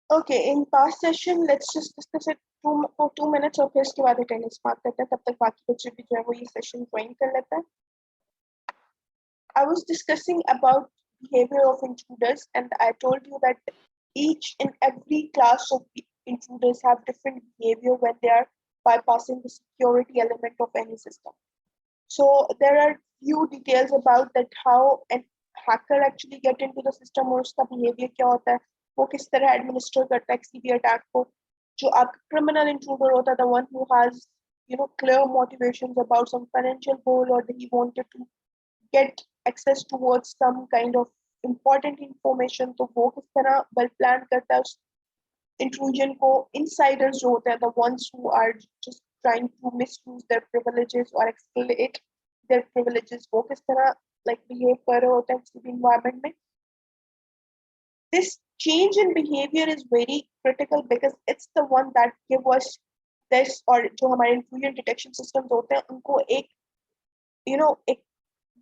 Okay, in past session, let's just discuss it for 2 minutes और फिर इसके बाद attendance mark करते हैं, तब तक बाकी बच्चे भी जो है वो ये session join कर लेते हैं. I was discussing about behavior of intruders, and I told you that each and every class of intruders have different behavior when they are bypassing the security element of any system. So there are few details about that how an hacker actually get into the system और उसका behavior क्या होता है, वो किस तरह administer करता है किसी भी attack को. जो आपका criminal intruder होता है, the one who has clear motivations about some financial goal or that he wanted to get access towards some kind of important information, तो वो किस तरह well planned करता है उस intrusion को. Insiders जो होते हैं, the ones who are just trying to misuse their privileges or exploit their privileges, वो किस तरह like behave कर रहे होते हैं किसी भी environment में. This change in behavior is very critical because it's the one that give us this, और जो हमारे intrusion detection systems होते हैं उनको एक एक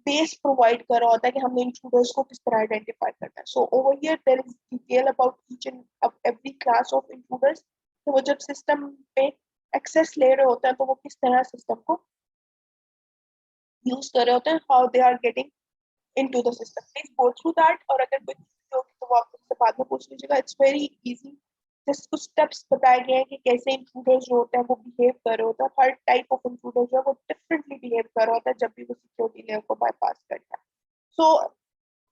बेस प्रोवाइड कर रहा होता है कि हमने इंट्रूडर्स को किस तरह आइडेंटिफाई करना है. So over here there is detail about each and every class of intruders. तो वो जब सिस्टम पे एक्सेस ले रहे होते हैं तो वो किस तरह सिस्टम को यूज कर रहे होते हैं, how they are getting into the system. Please go through that, और अगर कोई चीज होगी तो वो आप मुझसे बाद में पूछ लीजिएगा. It's very easy. जस्ट कुछ स्टेप्स बताए गए हैं कि कैसे इंट्रूडर्स जो होते हैं वो बिहेव कर रहे होते हैं. हर टाइप ऑफ इंट्रूडर जो है वो डिफरेंटली बिहेव कर रहा होता है जब भी वो सिक्योरिटी लेयर को बाईपास करता है. So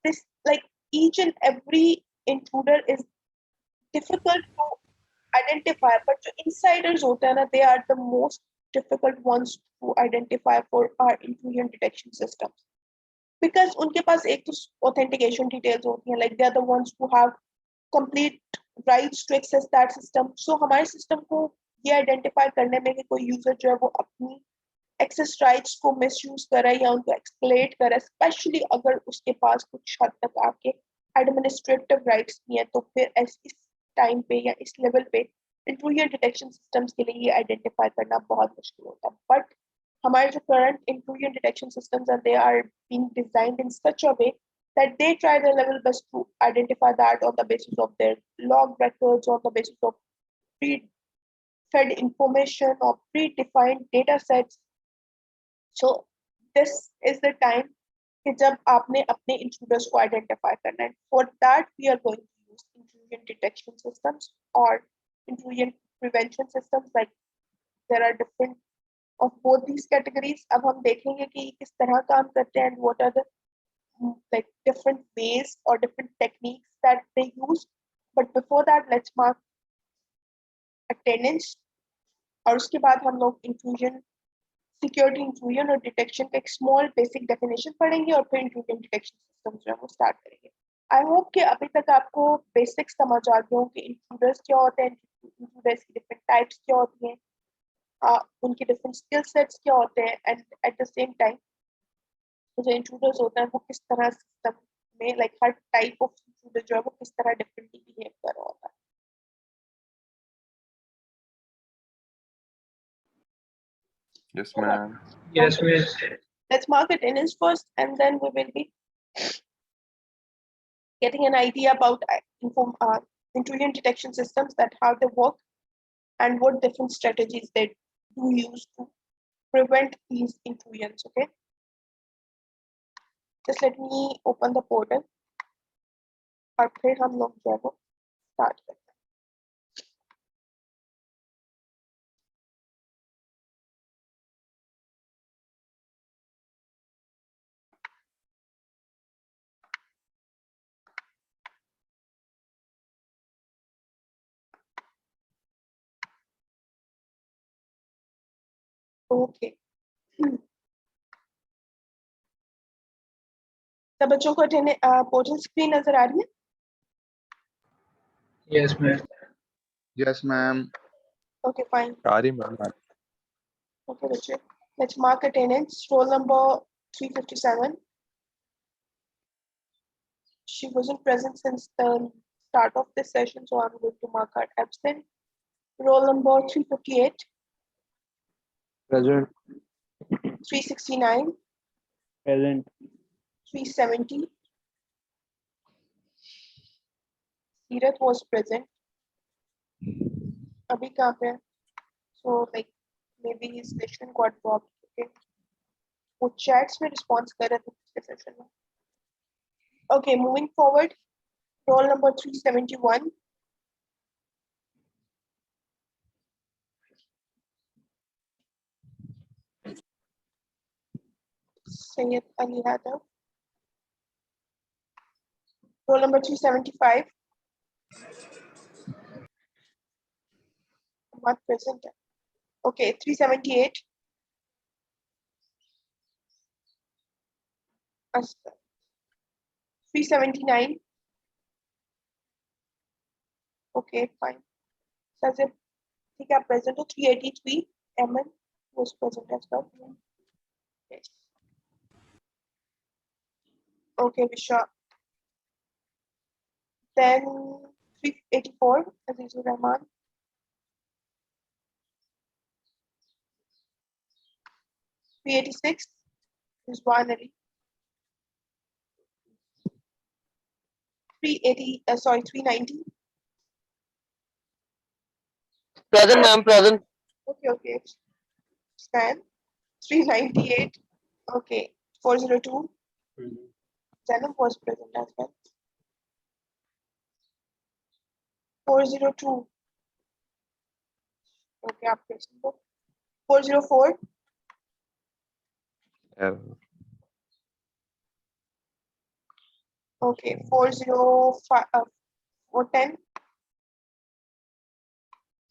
this, like, each and every intruder is difficult to identify, but जो insiders होते हैं ना, they are the most difficult ones to identify for our intrusion detection systems, because उनके पास एक तो authentication details होती हैं, like they are the ones who have complete rights to access that system. So हमारे system को ये identify करने में कि कोई user जो है वो अपनी एक्सेस राइट्स को मिसयूज कर रहा है या उनको एक्सप्लॉइट कर रहा है, स्पेशली अगर उसके पास कुछ हद तक आपके एडमिनिस्ट्रेटिव राइट्स नहीं है, तो फिर इस टाइम पे या इस लेवल पे इंट्रूजन डिटेक्शन सिस्टम्स के लिए ये आइडेंटिफाई करना बहुत मुश्किल होता है. बट हमारे जो करंट इंट्रूजन डिटेक्शन सिस्टम्स हैं, they are being designed in such a way that they try their level best to identify that on the basis of their log records, on the basis of pre-fed information or predefined data sets. So this is the time कि जब आपने अपने intruders को identify करना है. For that we are going to use intrusion detection systems or intrusion prevention systems. Like there are different of both these categories. अब हम देखेंगे कि किस तरह काम करते हैं and what are the like different ways or different techniques that they use. But before that, let's mark attendance, और उसके बाद हम लोग intrusion सिक्योरिटी इंट्रूजन और डिटेक्शन का एक स्मॉल बेसिक डेफिनेशन पढ़ेंगे और फिर इंट्रूजन डिटेक्शन सिस्टम जो है वो स्टार्ट करेंगे. आई होप कि अभी तक आपको बेसिक्स समझ आ गए हो कि इंट्रूडर्स क्या होते हैं, इंट्रूडर्स की डिफरेंट टाइप्स क्या होती हैं, उनके डिफरेंट स्किल सेट्स क्या होते हैं, and at the same time जो इंट्रूडर्स होते हैं वो किस तरह सिस्टम में like her type of intruder जो है वो किस तरह डिफरेंटली बिहेव कर रहा होता है. Yes, ma'am. Yes, miss. Let's mark attendance first, and then we will be getting an idea about intrusion detection systems, that how they work and what different strategies they do use to prevent these intrusions. Okay, just let me open the portal और फिर हम लोग जो है वो start करते हैं. Okay, सब बच्चों को पोर्टल स्क्रीन नजर आ रही है? Yes, ma'am. Yes, ma'am. Okay, fine. Sorry, ma'am. Okay, बच्चे, let's mark attendance. Roll number 357. She wasn't present since the start of this session, so I'm going to mark her absent. Roll number 358. Present. 369. Present. 370. Seerath was present. अभी कहाँ पे है? So like maybe his session got dropped. Okay. वो chats में response कर रहे थे पिछले session में. Okay, moving forward. Roll number 371. Sayyid Ali Yadav. Roll number 375. Not present. Okay, 378. Asghar. 379. Okay, fine. Sajid, ठीक है, आप present हो. 383. Eman was present as well. Yes. Okay, Vishwa. Then 384. Azizur Rahman. 386. Rizwan Ali. 390. Present, ma'am, present. Okay. Stan. 398. Okay. 402. Zainab was present as well. 402. Okay, आप present. 404. Okay, 405. 410.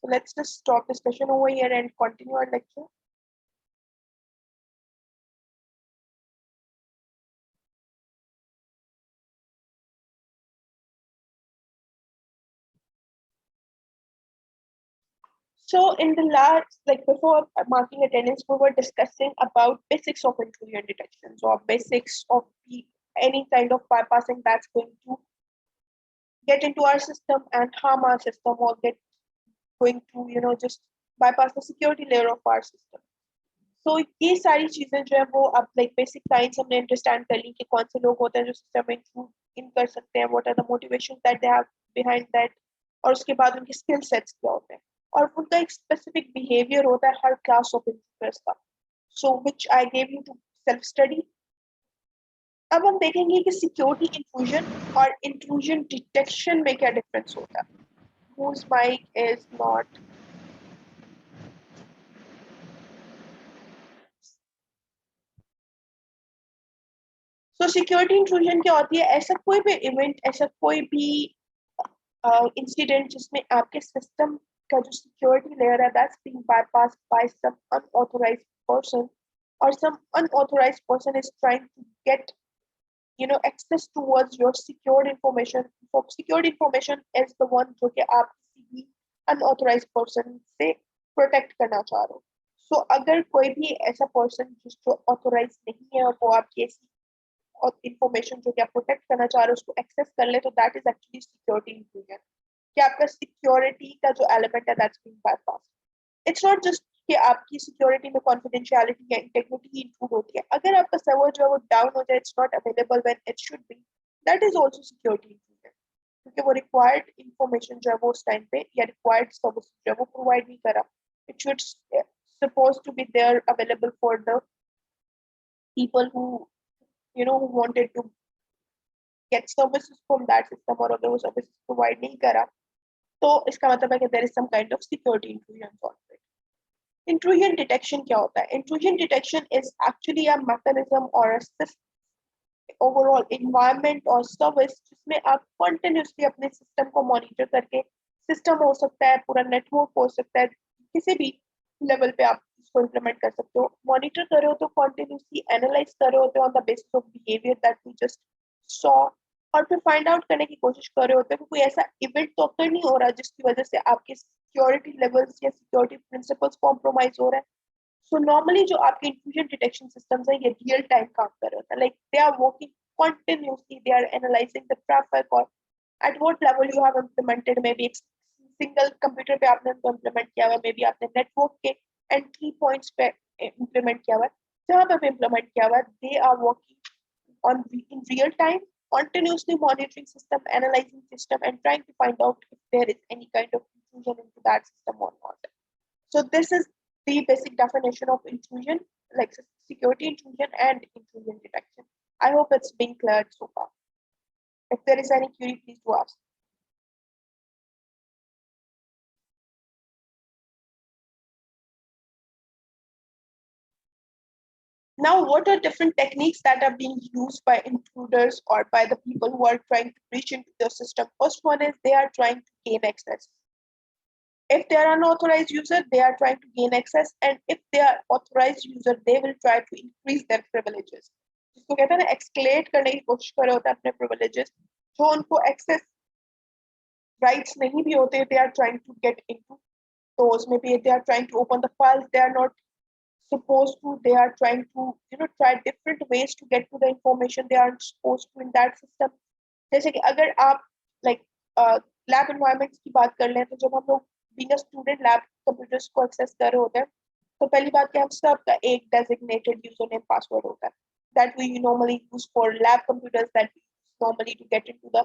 So let's just stop the session over here and continue our lecture. So in the last, like before marking attendance, we were discussing about basics of intrusion detection. So basics of any kind of bypassing that's going to get into our system and harm our system, or going to just bypass the security layer of our system. So ये सारी चीजें जो है वो अब like basic science हमने understand कर ली कि कौन से लोग होते हैं जो system में intrude in कर सकते हैं, what are the motivations that they have behind that, और उसके बाद उनके skill sets क्या होते हैं, और उनका एक specific behavior होता है हर class of intruders का, so which I gave you to self study. अब हम देखेंगे कि security intrusion और intrusion detection में क्या difference होता है. Whose mic is not तो सिक्योरिटी इंट्रूजन क्या होती है? ऐसा कोई भी इवेंट, ऐसा कोई भी इंसिडेंट जिसमें आपके सिस्टम का जो सिक्योरिटी लेयर है that's being bypassed by some unauthorized person, और some unauthorized person is trying to get access towards your secured information. So secured information is the one जो कि आप किसी भी unauthorized person से protect करना चाह रहे हो. So अगर कोई भी ऐसा person जो authorized नहीं है और वो आपकी ऐसी और इंफॉर्मेशन जो कि आप प्रोटेक्ट करना चाह रहे हो उसको एक्सेस कर ले, तो that is actually security intrusion, कि आपका सिक्योरिटी का जो एलिमेंट है that's being bypass. It's not just कि आपकी सिक्योरिटी में कॉन्फिडेंशियलिटी या इंटीग्रिटी इंक्लूड होती है. अगर आपका सर्वर जो है वो डाउन हो जाए, it's not available when it should B, that is also security intrusion, क्योंकि वो रिक्वायर्ड इंफॉर्मेशन जो है वो उस टाइम पे या रिक्वायर्ड सर्विस जो है वो प्रोवाइड नहीं करा. It should supposed to be there available for the people who who wanted to get services from that system, और अगर वो services provide नहीं करा तो इसका मतलब है कि there is some kind of security intrusion on it. Intrusion detection क्या होता है? Intrusion detection is actually a mechanism or a system overall environment or service जिसमें आप continuously अपने system को monitor करके, system हो सकता है, पूरा network हो सकता है, किसी भी level पे आप इसको implement कर सकते हो. Monitor कर रहे हो तो continuously analyze कर रहे होते हो on the basis of behavior that we just saw, और फिर फाइंड आउट करने की कोशिश कर रहे होते हैं कि कोई ऐसा इवेंट तो अक्सर नहीं हो रहा जिसकी वजह से आपके सिक्योरिटी लेवल्स या सिक्योरिटी प्रिंसिपल्स कॉम्प्रोमाइज हो रहा है. सो नॉर्मली जो आपके इंट्रूजन डिटेक्शन सिस्टम्स है ये रियल टाइम काम कर रहे होते हैं, like they are working continuously, they are analyzing the traffic, or at what level you have implemented, maybe single computer पे आपने उनको इम्प्लीमेंट किया हुआ, मे बी आपने नेटवर्क के एंट्री पॉइंट्स पे इम्प्लीमेंट किया हुआ, जहाँ पे भी इम्प्लीमेंट किया हुआ, they are working on in real time, continuously monitoring system, analyzing system, and trying to find out if there is any kind of intrusion into that system or not. So this is the basic definition of intrusion, like security intrusion and intrusion detection. I hope it's been cleared so far. If there is any query, please do ask. Now, what are different techniques that are being used by intruders or by the people who are trying to breach into the system? First one is they are trying to gain access. If they are unauthorized user, they are trying to gain access, and if they are authorized user, they will try to increase their privileges. जिसको कहते हैं ना escalate करने की कोशिश कर रहे होते हैं अपने privileges, जो उनको access rights नहीं भी होते, they are trying to get into those. Maybe they are trying to open the files they are not supposed to. They are trying to try different ways to get to the information they aren't supposed to in that system. जैसे कि अगर आप like lab environments की बात कर लें, तो जब हम लोग being a student lab computers को access कर रहे होते हैं, तो पहली बात क्या, हम सबका एक designated username password होता है that we normally use for lab computers, that we use normally to get into the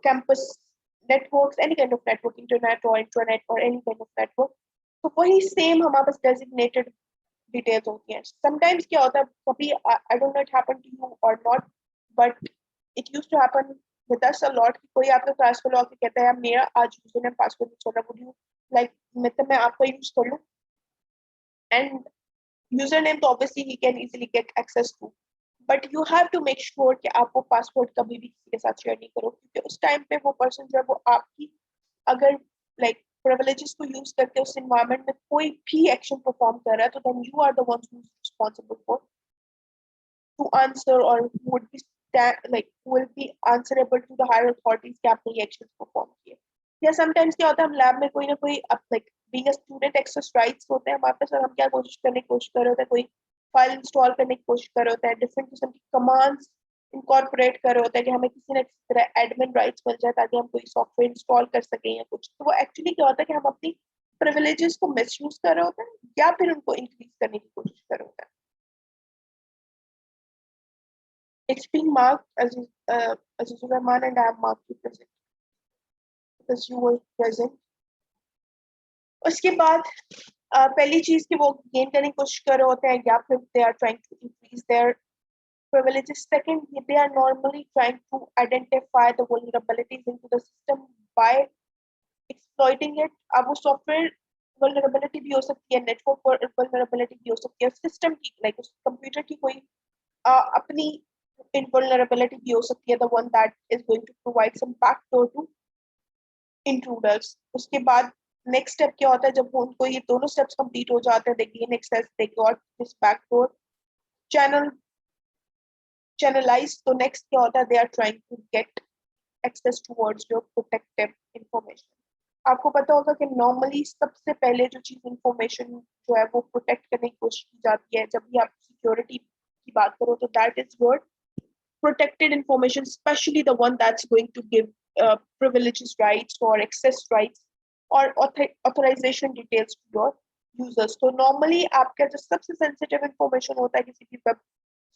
campus networks, any kind of network, internet or intranet or any kind of network. तो वही same हमारे पास designated details होती हैं. Sometimes क्या होता है, कभी I don't know it happened to you or not, but it used to happen with us a lot. कोई आपका क्लास में आके कहता है मेरा आज यूजरनेम पासवर्ड नहीं चल रहा, would you like मतलब मैं आपका यूज कर लूं? And username तो obviously he can easily get access to, but you have to make sure कि आप वो पासवर्ड कभी भी किसी के साथ शेयर नहीं करो, क्योंकि उस टाइम पे वो पर्सन जो है वो आपकी अगर like privileges को use करके उस environment में कोई भी action perform कर रहा है, तो then you are the ones who is responsible for to answer or who would be will be answerable to the higher authorities कि आपने ये actions perform किए. या sometimes क्या होता है, हम lab में कोई ना कोई like being a student access rights होते हैं हमारे पास, और हम क्या कोशिश कर रहे होते हैं, कोई फाइल इंस्टॉल करने की कोशिश कर रहे होते हैं, डिफरेंट किस्म की कमांड्स इनकॉर्पोरेट कर रहे होते हैं कि हमें किसी न किसी तरह एडमिन राइट्स मिल जाए ताकि हम कोई सॉफ्टवेयर इंस्टॉल कर सकें या कुछ. तो वो एक्चुअली क्या होता है कि हम अपनी प्रिविलेजेस को मिसयूज कर रहे होते हैं या फिर उनको इंक्रीज करने की कोशिश कर रहे होते हैं. It's being marked as Azizur Rahman, and I have marked you present because you were present. उसके बाद पहली चीज कि वो गेन करने की कोशिश कर रहे होते हैं या फिर they are trying to increase their privileges. Second, they are normally trying to identify the vulnerabilities into the system by exploiting it. अब वो सॉफ्टवेयर vulnerability भी हो सकती है, नेटवर्क vulnerability भी हो सकती है, सिस्टम की like उस कंप्यूटर की कोई अपनी vulnerability भी हो सकती है, the one that is going to provide some backdoor to intruders. उसके बाद नेक्स्ट स्टेप क्या होता है, जब उनको ये दोनों स्टेप्स कंप्लीट हो जाते हैं, they gain access, they got this backdoor channelized. तो नेक्स्ट क्या होता है, they are trying to get access towards your protective information. आपको पता होगा कि नॉर्मली सबसे पहले जो चीज इंफॉर्मेशन जो है वो प्रोटेक्ट करने की कोशिश की जाती है जब भी आप सिक्योरिटी की बात करो, तो that is word protected information, especially the one that's going to give privileges rights or access rights or authorization details to your users. So normally आपका जो सबसे sensitive information होता है किसी भी web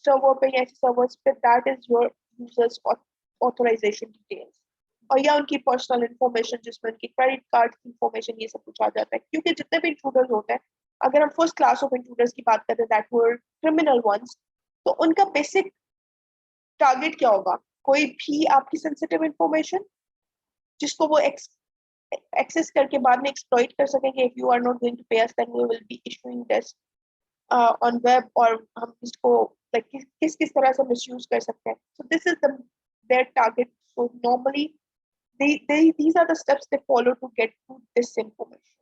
server पे या ऐसे servers पे, that is your users authorization details, और या उनकी पर्सनल इंफॉर्मेशन जिसमें उनकी क्रेडिट कार्ड की इंफॉर्मेशन, ये सब कुछ आ जाता है. क्योंकि जितने भी इंट्रूडर्स होते हैं, अगर हम फर्स्ट क्लास ऑफ इंट्रूडर्स की बात करें दैट वर क्रिमिनल वंस, तो उनका बेसिक टारगेट क्या होगा, कोई भी आपकी सेंसिटिव इंफॉर्मेशन जिसको वो एक्सेस करके बाद में एक्सप्लॉइट कर सकेंगे. If you are not going to pay us then we will be issuing this on web, और हम इसको लाइक किस किस तरह से मिसयूज कर सकते हैं. So this is the their target. So normally these are the steps they follow to get to this information.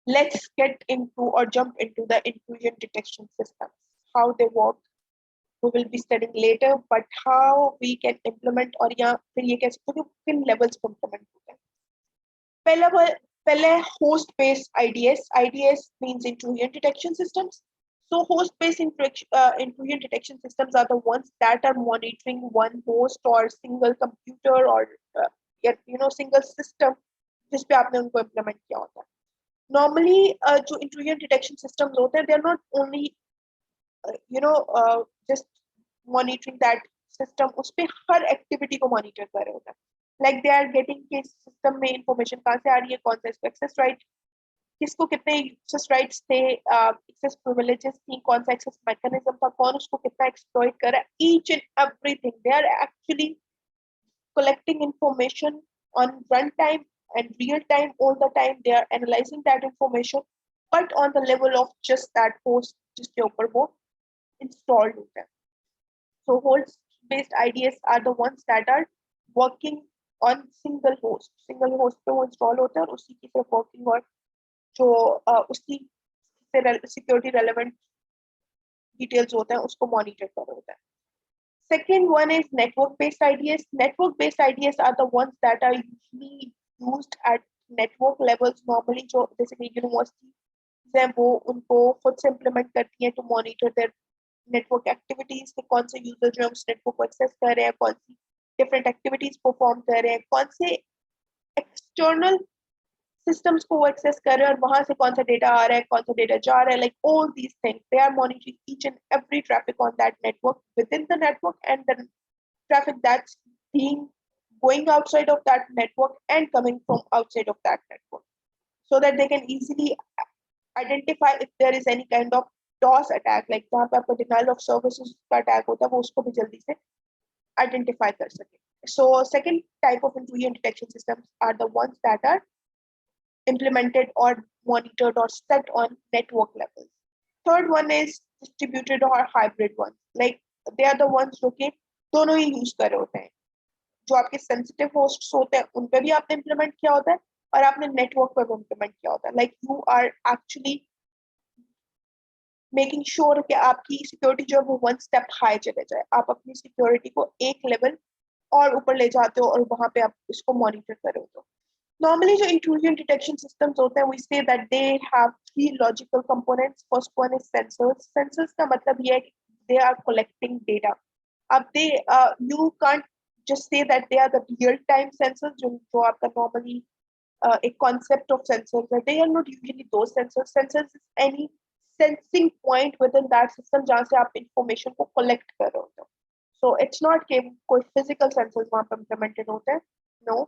Let's get into or jump into the intrusion detection systems, how they work. We will be studying later, but how we can implement, और या फिर ये कह सकते हो कि किन levels पे इम्प्लीमेंट होता है. पहले host based IDS means intrusion detection systems. So host based intrusion detection systems are the ones that are monitoring one host or single computer or single system जिस पे आपने उनको implement किया होता है. Normally जो intrusion detection systems होते हैं, they are not only just monitoring that system, उस पे हर activity को monitor कर रहे होते हैं. like they are getting कि system में information कहाँ से आ रही है, कौन सा इसको access right, किसको कितने access rights थे, access privileges थी, कौन सा access mechanism था, कौन उसको कितना exploit कर रहा है, each and everything they are actually collecting information on runtime and real time all the time. They are analyzing that information, but on the level of just that host जिसके ऊपर वो installed होता है. So host based IDS are the ones that are working on single host. Single host पे वो install होता है और उसी की सिर्फ working और जो उसकी security relevant details होते हैं उसको monitor कर रहा होता है. Second one is network-based IDS. Network-based IDS are the ones that are usually used at network levels. Normally, जो जैसे कि universities हैं वो उनको खुद से implement करती हैं to monitor their network activities कि कौन से user जो है उस network को access कर रहे हैं, कौन सी different activities perform कर रहे हैं, कौन से external systems को access कर रहे हैं और वहां से कौन सा data आ रहा है, कौन सा data जा रहा है, like all these things. They are monitoring each and every traffic on that network, within the network, and the traffic that's being going outside of that network and coming from outside of that network, so that they can easily identify if there is any kind of DOS attack, like जहाँ पे आपको denial of services का attack होता है वो उसको भी जल्दी से identify कर सके. So second type of intrusion detection systems are the ones that are implemented or monitored or set on network levels. Third one is distributed or hybrid ones. Like they are the ones जो कि दोनों ही use कर रहे होते हैं. जो आपके sensitive hosts होते हैं उन पे भी आपने इम्प्लीमेंट किया होता है और आपने नेटवर्क पे भी इम्प्लीमेंट किया होता है. Like you are actually making sure कि आपकी सिक्योरिटी जो है वो वन स्टेप हाई चले जाए. आप अपनी सिक्योरिटी को एक लेवल और ऊपर ले जाते हो और वहां पे आप इसको मॉनिटर कर रहे हो. Normally, जो intrusion detection systems होते हैं, we say that they have three logical components. First one is sensors. Sensors का मतलब ये है कि they are collecting data. अब you can't just say that they are the real-time sensors जो आपका normally a concept of sensors है. They are not usually those sensors. Sensors is any sensing point within that system जहाँ से आप information को collect कर रहे होते हो. So it's not कि कोई physical sensors वहाँ पे implemented होते हैं. No.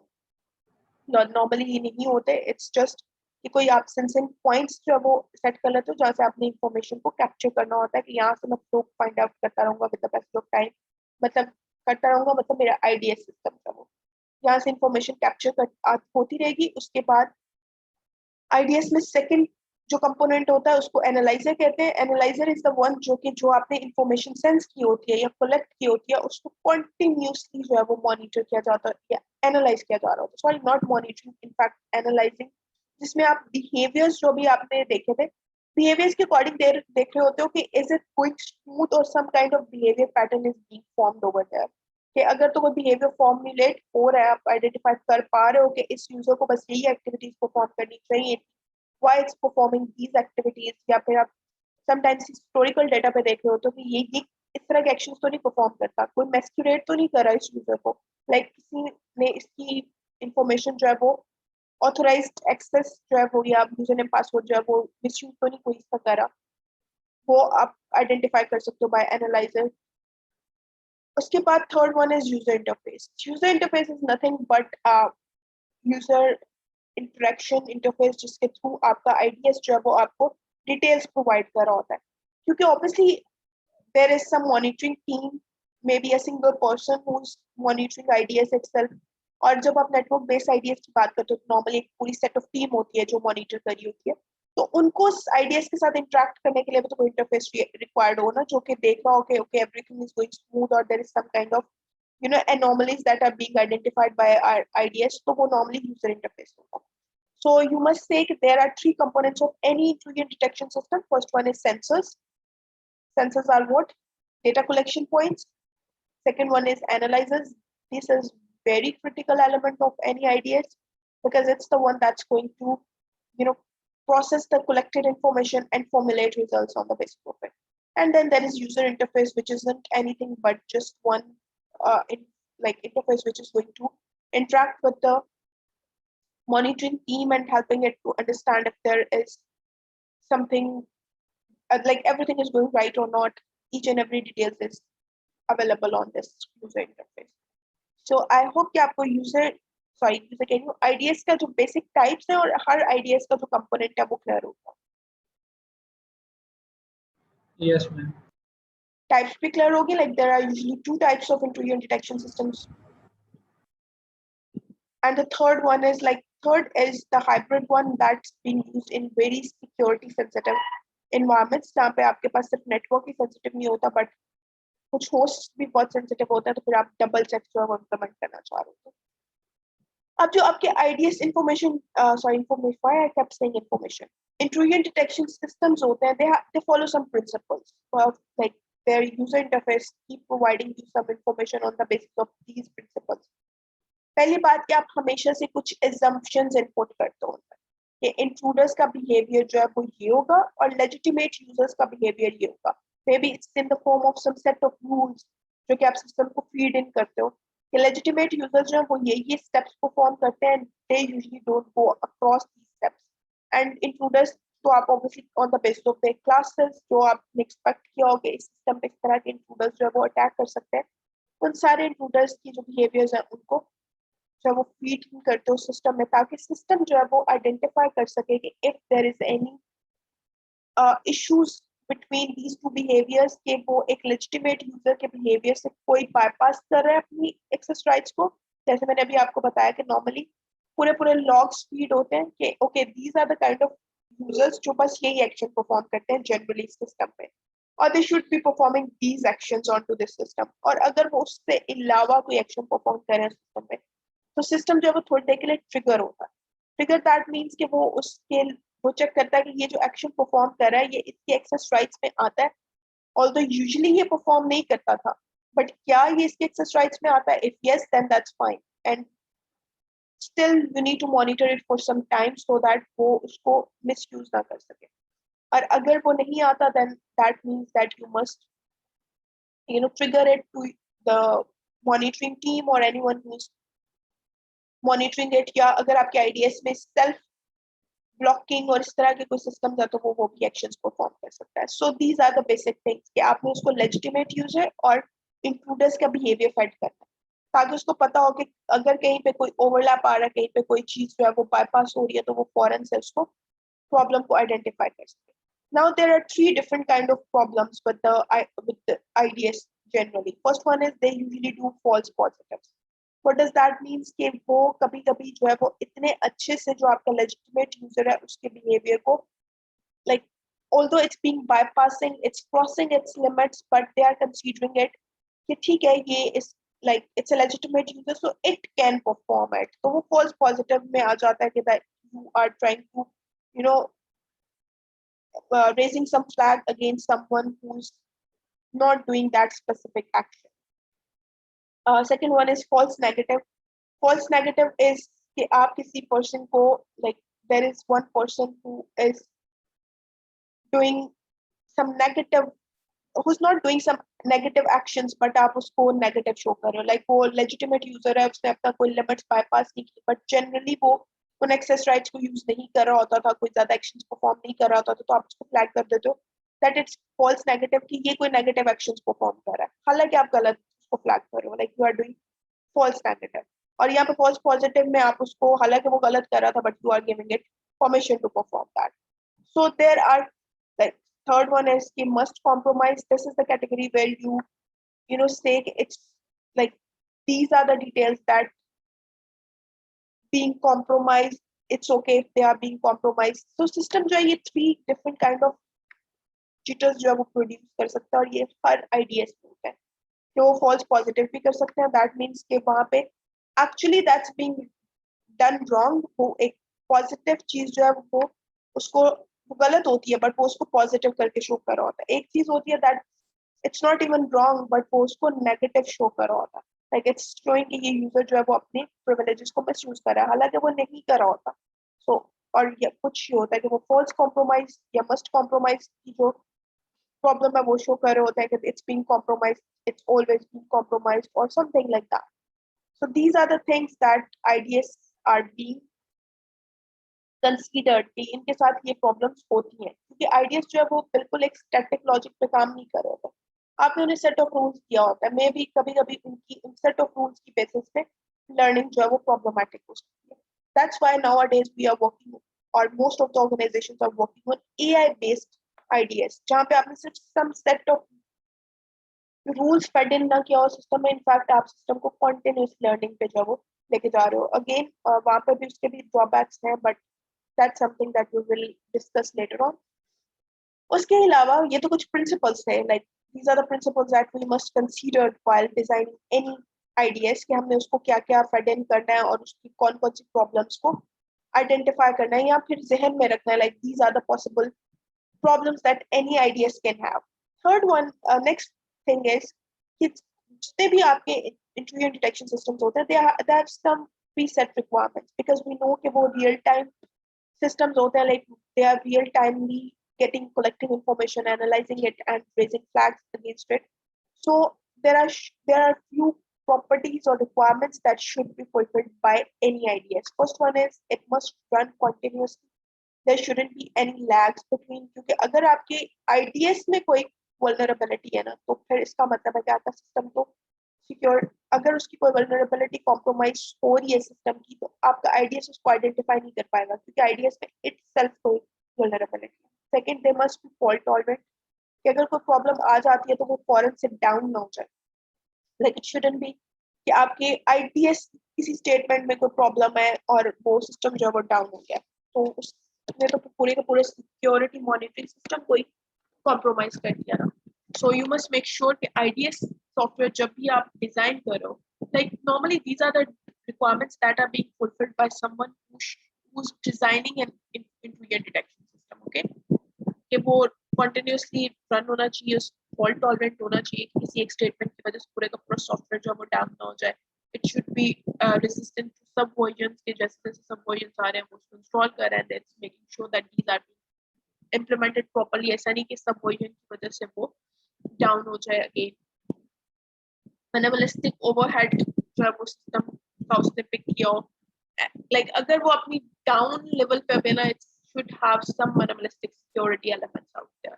नॉर्मली ये नहीं होते. इट्स जस्ट कि कोई आप सेंसिंग पॉइंट्स जो है वो सेट कर लेते हो जहाँ से आपने इंफॉर्मेशन को कैप्चर करना होता है कि यहाँ से मैं फ्लो फाइंड आउट करता रहूंगा with the best of time, मतलब करता रहूंगा, मतलब मेरा आईडीएस सिस्टम का वो यहाँ से इंफॉर्मेशन कैप्चर होती रहेगी. उसके बाद आईडीएस में सेकंड जो कंपोनेंट होता है उसको एनालाइजर कहते हैं. एनालाइजर इज द वन जो आपने इंफॉर्मेशन सेंस की होती है या कलेक्ट की होती है उसको कंटिन्यूसली जो है वो मॉनिटर किया जाता है या एनालाइज किया जा रहा होता है. Sorry, not monitoring, in fact analysing, जिसमें आप बिहेवियर्स जो भी आपने देखे थे बिहेवियर्स के अकॉर्डिंग देख रहे होते हो कि इज इट गोइंग स्मूथ और some kind of behaviour pattern is being formed over there. कि अगर तो कोई बिहेवियर फॉर्मुलेट हो रहा है, आप आइडेंटिफाई कर पा रहे हो कि इस यूजर को बस यही एक्टिविटीज परफॉर्म करनी चाहिए, why it's performing these activities, या फिर आप sometimes हिस्टोरिकल डेटा पे देख रहे हो तो कि ये इस तरह के एक्शंस तो नहीं परफॉर्म करता, कोई मैस्कुरेट तो नहीं कर रहा इस यूजर को, लाइक किसी ने इसकी इंफॉर्मेशन जो है वो ऑथोराइज्ड एक्सेस जो है वो या यूजर नेम पासवर्ड जो है वो मिसयूज तो नहीं कोई इसका करा, वो आप आइडेंटिफाई कर सकते हो बाय एनालाइजर. उसके बाद third one is user interface. User interface is nothing but user interaction interface जिसके थ्रू आपका आईडीएस जो है वो आपको डिटेल्स प्रोवाइड कर रहा होता है. क्योंकि obviously there is some monitoring team, maybe a single person who is monitoring IDS itself. और जब आप नेटवर्क बेस्ड आईडीएस की बात करते हो तो नॉर्मली एक पूरी सेट ऑफ टीम होती है जो मॉनिटर कर रही होती है. तो उनको आईडीएस के साथ इंटरेक्ट करने के लिए भी तो कोई इंटरफेस रिक्वायर्ड हो ना, जो कि देख रहा हो कि okay everything is going smooth और there is some kind of anomalies that are being identified by our IDS, तो वो normally user interface होगा. So you must say that there are three components of any intrusion detection system. First one is sensors. Sensors are what? Data collection points. Second one is analyzers. This is very critical element of any IDS because it's the one that's going to, process the collected information and formulate results on the basis of it. And then there is user interface, which isn't anything but just one interface which is going to interact with the monitoring team and helping it to understand if there is something like everything is going right or not. Each and every details is available on this user interface. So I hope कि आपको user sorry user कह रही हूँ, IDs का जो basic types है और हर IDs का जो कंपोनेंट है वो क्लियर होगा। Yes, ma'am. Types भी clear होगी, like there are usually two types of intrusion detection systems. And the third is the hybrid one that's been used in very security sensitive environments, जहाँ पे आपके पास सिर्फ network ही sensitive नहीं होता but कुछ host भी बहुत सेंसिटिव होता है, तो फिर आप डबल चेक जो है वो इम्प्लीमेंट करना चाह रहे हो। अब जो आपके IDs information I kept saying information, intrusion detection systems होते हैं, they follow some principles, like their user interface keep providing you some information on the basis of these principles. पहली बात कि आप हमेशा से कुछ assumptions इनपुट करते हो कि इंट्रूडर्स का बिहेवियर जो है वो ये होगा और लेजिटिमेट यूजर्स का बिहेवियर ये होगा। Maybe it's in the form of some set of rules जो कि आप सिस्टम को फीड इन करते हो कि लेजिटिमेट यूजर्स जो है वो ये स्टेप्स परफॉर्म करते हैं, they usually don't go across these steps. And intruders तो आप obviously on the basis of their classes जो आपने एक्सपेक्ट किया होगा इस सिस्टम पे इस तरह के इंट्रूडर्स जो है वो अटैक कर सकते हैं, उन सारे इंट्रूडर्स की जो बिहेवियर्स हैं उनको जो वो फीड इन करते हो सिस्टम में, ताकि सिस्टम जो है वो आइडेंटिफाई कर सके कि if there is any issues between these two behaviours के वो एक लेजिटिमेट यूजर के बिहेवियर से कोई बाईपास कर रहा है अपनी एक्सेस राइट्स को। जैसे मैंने अभी आपको बताया कि नॉर्मली पूरे लॉग्स फीड होते हैं कि okay these are the kind of users जो बस यही एक्शन परफॉर्म करते हैं जनरली सिस्टम में, और they should be performing these actions on to this system. और अगर वो उससे अलावा कोई एक्शन परफॉर्म कर रहे हैं सिस्टम में तो सिस्टम जो है वो थोड़ी देर के लिए ट्रिगर होता है। ट्रिगर दैट मीन्स कि वो चेक करता है कि ये जो एक्शन परफॉर्म कर रहा है ये इसके एक्सेस राइट्स में आता है, ऑल्दो यूजुअली ये परफॉर्म नहीं करता था, बट क्या ये इसके एक्सेस राइट्स में आता है? If yes then that's fine, and still you need to monitor it for some time so that वो उसको मिसयूज ना कर सके। और अगर वो नहीं आता then that means that you must trigger it to the monitoring team और anyone who is monitoring it, या अगर आपके आईडीएस में सेल्फ ब्लॉकिंग और इस तरह के कोई सिस्टम है तो वो भी एक्शंस परफॉर्म कर सकता है। So these are the basic things कि आपने उसको लेजिटिमेट यूजर और इंट्रूडर्स का बिहेवियर फेड करना है ताकि उसको पता हो कि अगर कहीं पे कोई ओवरलैप आ रहा है, कहीं पे कोई चीज जो है वो बाईपास हो रही है, तो वो फौरन से उसको प्रॉब्लम को आइडेंटिफाई कर सके। Now there are 3 different kind of problems with the IDS generally. First one is they usually do false positives. What does that means कि वो कभी कभी जो है वो इतने अच्छे से जो आपका legitimate user है उसके behavior को like although it's being bypassing, it's crossing its limits, but they are considering it कि ठीक है ये is like it's a legitimate user so it can perform it, तो वो false positive में आ जाता है कि that you are trying to you know raising some flag against someone who's not doing that specific action. Second one is false negative. False negative is कि आप किसी person को like there is one person who is doing some negative, who's not doing some negative actions but आप उसको negative show कर रहे हो, like वो legitimate user है उसने अपना कोई limits bypass नहीं की but generally वो उन access rights को use नहीं कर रहा होता था, कोई ज्यादा actions perform नहीं कर रहा होता तो आप उसको flag कर देते हो that it's false negative कि ये कोई negative actions perform कर रहा है, हालांकि आप गलत उसको flag कर रहे हो, like you are doing false negative। और यहाँ पे false positive में आप उसको हालांकि वो गलत कर रहा था but you are giving it permission to perform that। So there are like third one is कि must compromise. This is the category where you say it's like these are the details that being compromised, it's okay if they are being compromised. So system जो है ये 3 different kind of jitters जो है वो produce कर सकता है और ये हर IDS में होता है कि वो false positive भी कर सकते हैं। That means कि वहाँ पे actually that's being done wrong, वो एक positive चीज जो है वो उसको वो गलत होती है बट वो उसको पॉजिटिव करके शो कर रहा होता है। एक चीज होती है that it's not even wrong but वो उसको नेगेटिव शो कर रहा होता है, लाइक इट्स शोइंग कि ये यूजर जो है वो अपने प्रिविलेजेस को मिसयूज कर रहा है हालांकि वो नहीं कर रहा होता। सो और ये कुछ ये होता है कि वो फॉल्स कॉम्प्रोमाइज या मस्ट कॉम्प्रोमाइज की जो प्रॉब्लम है वो शो कर रहे होता है कि it's being compromise, it's always being compromise और something like that. So these are the things that IDS are being considered कि इनके साथ ये प्रॉब्लम्स होती हैं क्योंकि आईडीएस जो है वो बिल्कुल एक स्टैटिक लॉजिक पे काम नहीं कर रहे होते। आपने उन्हें सेट ऑफ रूल्स दिया होता है, मे भी कभी कभी उनकी उन सेट ऑफ रूल्स की बेसिस पे learning जो है वो problematic हो सकती है. That's why nowadays we are working, or most of the organizations are working on AI based IDS, जहाँ पे आपने सिर्फ some set of rules fed in ना किया हो सिस्टम में. इनफैक्ट आप सिस्टम को कॉन्टिन्यूस लर्निंग पे जो वो लेके जा रहे हो. अगेन वहां पे भी उसके भी ड्रॉबैक्स हैं, but that's something that we will discuss later on. उसके अलावा ये तो कुछ प्रिंसिपल्स हैं, like these are the principles that we must consider while designing any ideas, कि हमने उसको क्या क्या फेड इन करना है और उसकी कौन कौन सी प्रॉब्लम्स को आइडेंटिफाई करना है या फिर जहन में रखना है, like these are the possible problems that any ideas can have. Third one, next thing is कि जितने भी आपके इंट्रूजन डिटेक्शन सिस्टम्स होते हैं, they have some preset requirements, because we know कि वो real time systems होते हैं, like they are real timely collecting information, analyzing it and raising flags against it. So there are few properties or requirements that should be fulfilled by any IDS. First one is it must run continuously. There shouldn't be any lags between, क्योंकि अगर आपके IDS में कोई vulnerability है ना, तो फिर इसका मतलब है कि आपका सिस्टम तो सिक्योर, अगर उसकी कोई vulnerability compromise हो रही है सिस्टम की, तो आपका IDS उसको आइडेंटिफाई नहीं कर पाएगा, क्योंकि IDS में itself कोई vulnerability है. Second, they must be fault tolerant, कि अगर कोई प्रॉब्लम आ जाती है तो वो फौरन से डाउन ना हो जाए. लाइक इट शुडंट बी कि आपके IDS किसी स्टेटमेंट में कोई प्रॉब्लम है और वो सिस्टम जो है वो डाउन हो गया, तो उसने तो पूरे के पूरे सिक्योरिटी मॉनिटरिंग सिस्टम को ही कॉम्प्रोमाइज कर दिया ना. So you must make sure कि IDS सॉफ्टवेयर जब भी आप डिजाइन करो, like normally these are the requirements that are being fulfilled by someone who's designing an intrusion detection system. Okay, कि वो कंटिन्यूअसली रन होना चाहिए, फॉल्ट टॉलरेंट होना चाहिए, किसी एक स्टेटमेंट की वजह से पूरे का पूरा सॉफ्टवेयर जो है वो डाउन ना हो जाए. It should be resistant to सब वर्जन्स के, जैसे जैसे सब वर्जन्स आ रहे हैं वो उसको इंस्टॉल कर रहे हैं, that's making sure that these are implemented properly. ऐसा नहीं कि सब वर्जन की वजह से वो डाउन हो जाए. अगेन मिनिमलिस्टिक ओवरहेड जो है वो सिस्टम का उसने पिक किया हो, लाइक अगर वो अपनी डाउन लेवल पे है ना, it should have some minimalistic security elements out there.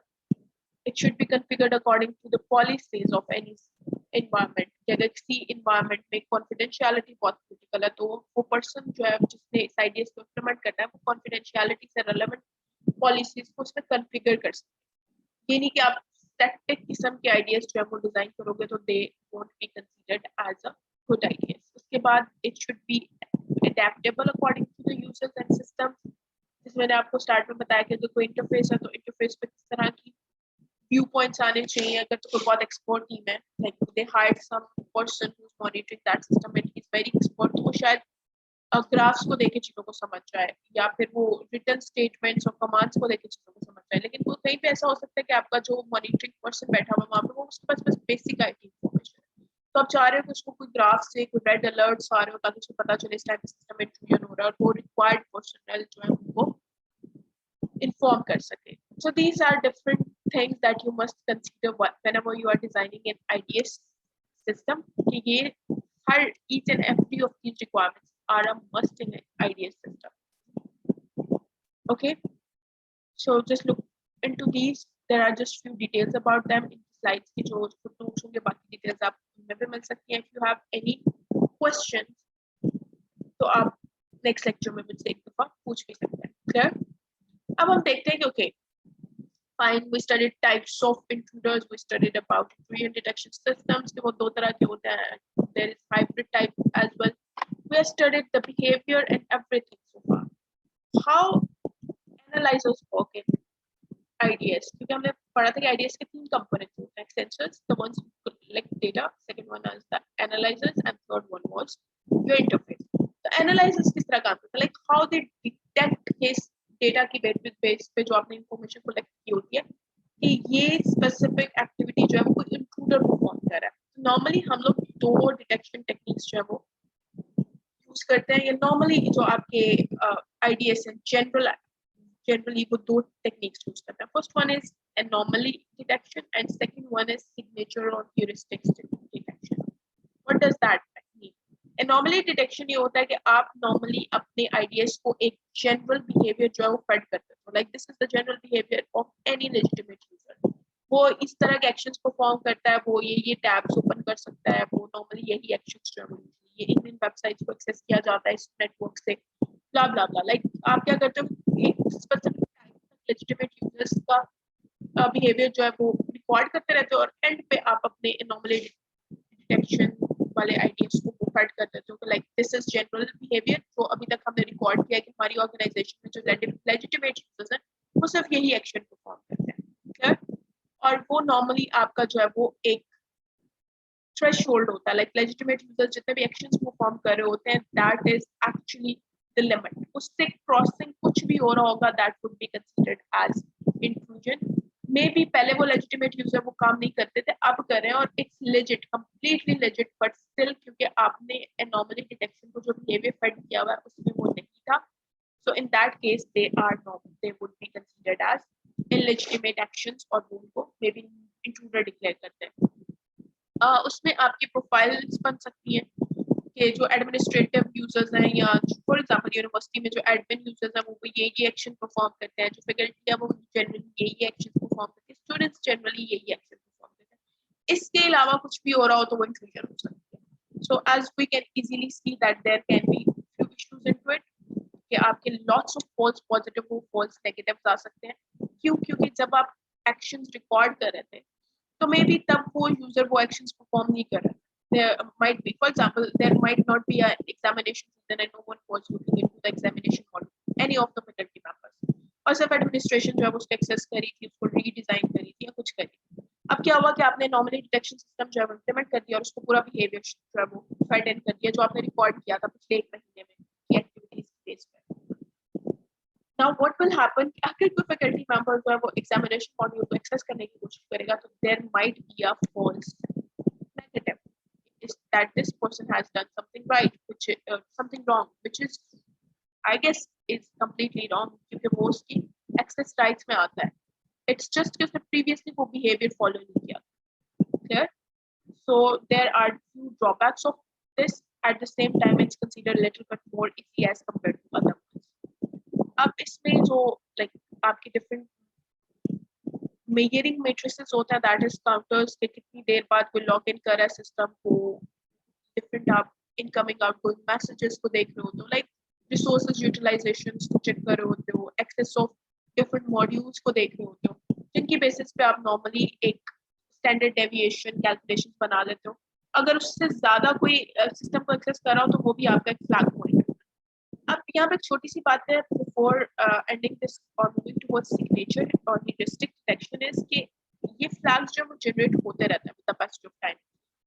It should be configured according to the policies of any environment. कि अगर किसी environment में confidentiality बहुत critical है, तो वो person जो है जिसने इस ideas को implement करना है, वो confidentiality से relevant policies को उसमें configure कर सकते हैं. ये नहीं कि आप static किस्म के ideas जो है वो design करोगे तो they won't be considered as a good ideas. उसके बाद it should be adaptable according to the users and systems. जिस मैंने आपको स्टार्ट में बताया कि अगर कोई इंटरफेस है तो इंटरफेस पे किस तरह की व्यू पॉइंट्स आने चाहिए. अगर तो कोई बहुत एक्सपर्ट टीम है, like they hired some person who is monitoring that system and he is very expert, तो वो शायद ग्राफ्स को देखे चीजों को समझ जाए, या फिर वो रिटन स्टेटमेंट्स और कमांड्स को देखे चीजों को समझ जाए. लेकिन वो कहीं पे ऐसा हो सकता है कि आपका जो मॉनिटरिंग पर्सन बैठा हुआ वहाँ पे वो उसके पास बस बेसिक IT इंफॉर्मेशन है, तो आप चाह रहे हो कि उसको कोई ग्राफ से कोई रेड अलर्ट्स आ रहे हो ताकि उसको पता चले इस टाइप सिस्टम में इंट्रूजन हो रहा है, और वो रिक्वायर्ड पर्सनल जो है उनको इन्फॉर्म कर सके. So these are different things that you must consider whenever you are designing an IDS system. कि ये हर each and every of these requirements are a must in an IDS system. Okay, so just look into these. There are just few details about them in slides की जो notes होंगे, बाकी details आप में भी मिल सकती हैं. If you have any questions, तो आप next lecture में मुझसे एक दफा पूछ भी सकते हैं. Clear? अब हम देखते हैं कि okay, fine, we studied types of intruders, we studied about intrusion detection systems, कि वो दो तरह के होते हैं. There is hybrid type as well. We have studied the behavior and everything so far. How analyzers work in IDS, क्योंकि हमने पढ़ा था कि IDS के तीन components होते हैं, sensors, the ones who collect data, second one is the analyzers, and third one was your interface. तो analyzers किस तरह काम करते हैं, like how they detect case data की बेस पे जो आपने इंफॉर्मेशन कलेक्ट की होती है कि ये स्पेसिफिक एक्टिविटी जो है वो कोई इंट्रूडर परफॉर्म कर रहा है. नॉर्मली हम लोग दो डिटेक्शन टेक्निक्स जो है वो यूज करते हैं. ये नॉर्मली जो आपके IDS है जनरली वो दो टेक्निक्स यूज करते हैं. First one is anomaly detection and second one is signature और heuristics detection. What does that mean? Anomaly detection ये होता है कि आप नॉर्मली अपने IDS को एक जनरल बिहेवियर जो है वो फेड करते हो, like this is the general behaviour of any legitimate user. वो इस तरह के एक्शंस परफॉर्म करता है, वो ये टैब्स ओपन कर सकता है, वो नॉर्मली यही एक्शंस जो है वो ये इन वेबसाइट्स को एक्सेस किया जाता है इस नेटवर्क से, ब्ला ब्ला ब्ला। लाइक आप क्या करते हो, एक स्पेसिफिक लेजिटिमेट यूजर्स का बिहेवियर जो है वो रिकॉर्ड करते रहते हो और एंड पे आप अपने एनोमली डिटेक्शन वाले आइडियाज को प्रोवाइड कर देते हो कि like this is general behaviour जो अभी तक हमने रिकॉर्ड किया है कि हमारी ऑर्गेनाइजेशन में जो लेजिटिमेट यूजर्स हैं वो सिर्फ यही एक्शन परफॉर्म करते हैं, क्लियर। और वो नॉर्मली आपका जो है वो एक थ्रेशोल्ड होता है, लाइक लेजिटिमेट यूजर्स जितने भी एक्शंस परफॉर्म कर रहे होते हैं that is actually the limit. उससे क्रॉसिंग कुछ भी हो रहा होगा that would be considered as intrusion. Maybe पहले वो लेजिटिमेट यूजर वो काम नहीं करते थे, अब कर रहे हैं और it's legit, completely legit, but still क्योंकि आपने एनोमली डिटेक्शन को जो बिहेवियर फेड किया हुआ है उसमें वो नहीं था, so in that case they are not, they would be considered as illegitimate actions और वो उनको मे बी इंट्रूडर डिक्लेयर करते हैं। उसमें आपकी प्रोफाइल्स बन सकती हैं कि जो एडमिनिस्ट्रेटिव यूजर्स हैं या फॉर एग्जांपल यूनिवर्सिटी में जो एडमिन यूजर्स हैं वो ये एक्शन परफॉर्म करते हैं, जो फैकल्टी है वो जनरली ये एक्शन परफॉर्म करते हैं, स्टूडेंट्स जनरली ये एक्शन परफॉर्म करते हैं। इसके अलावा कुछ भी हो रहा हो तो वो इंक्लूजन हो सकती है। So as we can easily see that there can be few issues into it कि आपके लॉट्स ऑफ फॉल्स पॉजिटिव हो, फॉल्स नेगेटिव आ सकते हैं। क्यों? क्योंकि जब आप एक्शंस रिकॉर्ड कर रहे थे तो मे बी तब वो यूजर वो एक्शंस परफॉर्म नहीं कर रहा है। There might be, for example, there might not be an examination season and no one was looking into the examination model, any of the faculty members, और सिर्फ administration जो है उसको एक्सेस करी थी, उसको रीडिजाइन करी थी या कुछ करी। अब क्या हुआ कि आपने नॉर्मली डिटेक्शन सिस्टम जो है इम्प्लीमेंट कर दिया और उसको पूरा बिहेवियर जो है वो फेड इन कर दिया जो आपने रिकॉर्ड किया था पिछले एक महीने में की एक्टिविटीज बेस पे। नाउ व्हाट विल हैपन, अगर कोई फैकल्टी मेंबर जो है वो एग्जामिनेशन मॉड्यूल को एक्सेस करने की कोशिश करेगा तो there might be a false negative is that this person has done something right, which something wrong, which is I guess is completely wrong क्योंकि वो उसकी access rights में आता है। It's just कि उसने previously वो behavior follow नहीं किया, clear? So there are few drawbacks of this. At the same time, it's considered a little bit more easy as compared to other ones. अब इसमें जो like आपके different मेजरिंग मैट्रिसेस होता है that is counters के कितनी देर बाद कोई लॉग इन कर रहा है सिस्टम को, डिफरेंट आप इनकमिंग आउटगोइंग मैसेजेस को देख रहे होते हो, लाइक रिसोर्सेज यूटिलाइजेशंस को चेक कर रहे होते हो, एक्सेस ऑफ डिफरेंट मॉड्यूल्स को देख रहे होते हो, जिनकी बेसिस पे आप नॉर्मली एक स्टैंडर्ड डेविएशन कैलकुलेशंस बना लेते हो। अगर उससे ज्यादा कोई सिस्टम को एक्सेस कर रहा हो तो वो भी आपका एक फ्लैग पॉइंट है। अब यहाँ पे छोटी सी बात है बिफोर एंडिंग दिस और मूविंग टुवर्ड्स सिग्नेचर और ह्यूरिस्टिक डिटेक्शन इज कि ये फ्लैग्स जो वो जनरेट होते रहते हैं with the passage of time.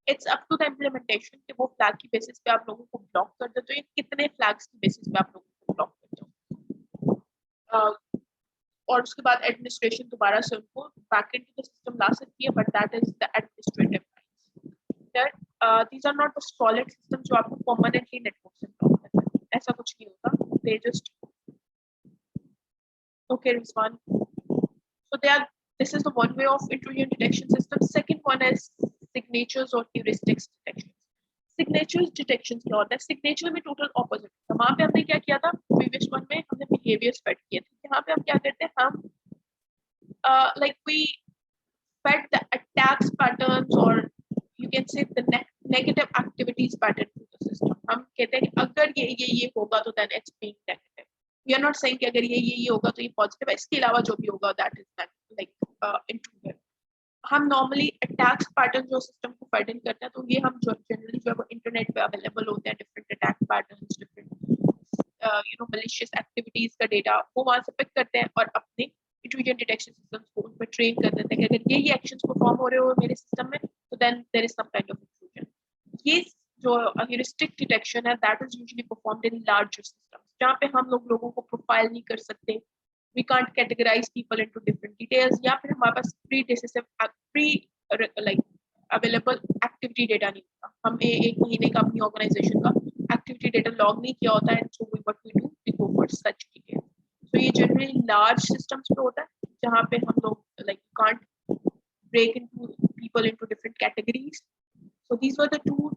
It's up to the implementation कि वो फ्लैग की बेसिस पे आप लोगों को ब्लॉक कर देते हो या कितने फ्लैग्स की बेसिस पे आप लोगों को ब्लॉक करते हो। और उसके बाद एडमिनिस्ट्रेशन दोबारा से उनको बैक इनटू द सिस्टम ला सकती है, but that is the administrative rights. These are not the solid system जो आपको परमानेंटली नेटवर्क से ब्लॉक करते हैं, ऐसा कुछ नहीं होता। They just okay, Rizwan. So they are. This is the one way of intrusion detection system. Second one is signatures or heuristics detection. Signatures detection क्या होता है? Signature में total opposite है। वहाँ पे हमने क्या किया था? Previous one में हमने behaviors fed किए थे। यहाँ पे हम क्या करते हैं? हम like we fed the attacks patterns or you can say the negative activities pattern to the system. हम कहते हैं कि अगर ये होगा तो then it's being negative. We are not saying कि अगर ये होगा तो ये positive है, इसके अलावा जो भी होगा that is like intruder. हम normally attacks pattern जो system को fed in करते हैं तो ये हम जो generally जो है वो internet पे available होते हैं, different attack patterns, different malicious activities का data वो वहाँ से pick करते हैं और अपने intrusion detection systems को उन पर train कर देते हैं कि अगर ये actions perform हो रहे हो मेरे system में तो then there is some kind of intrusion. ये जो heuristic detection है that is usually performed in larger systems जहाँ पे हम लोगों को प्रोफाइल नहीं कर सकते, we can't categorize people into different details या फिर हमारे पास like available activity data नहीं होता। हम एक महीने का अपनी ऑर्गेनाइजेशन का activity data log नहीं किया होता है, so what we do we go for such details. So ये generally large systems पे होता है जहाँ पे हम लोग like can't break into people into different categories. So these were the two